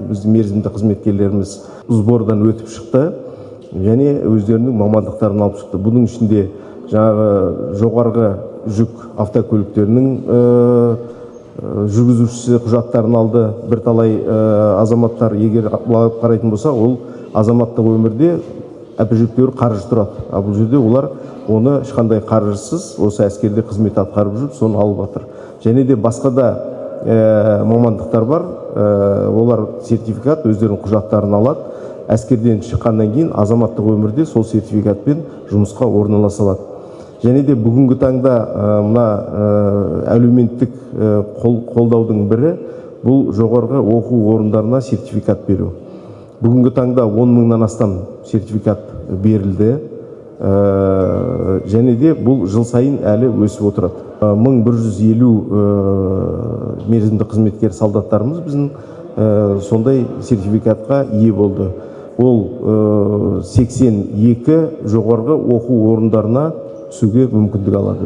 біздің мерзімді қызметкерлеріміз сбордан өтіп шықты және өздерінің мамандықтарын алып шықты. Бұның ішінде жаңағы жоғарғы жүк автокөліктерінің жүргізушісі құжаттарын алды. Бірталай азаматтар егер қарайтын болса, ол азаматтық өмірде әпежептеуір қаржы тұрады. Бұл жерде олар оны ешқандай қаржысыз осы әскерде қызмет атқарып жүріп, соны алып жатыр. Және де басқа да мамандықтар бар. Олар сертификат, өздерінің құжаттарын алады. Әскерден шыққаннан кейін азаматтық өмірде сол сертификатпен жұмысқа орналаса алады. Және де бүгінгі таңда мына әлеуметтік қолдаудың бірі бұл жоғарғы оқу орындарына сертификат беру. Бүгінгі таңда 10 мыңнан астам сертификат берілді. Және де бұл жыл сайын әлі өсіп отырады. 1150 мерзімді қызметкер солдаттарымыз біздің сондай сертификатқа ие болды. Ол 82 жоғарғы оқу орындарына түсуге мүмкіндік алады.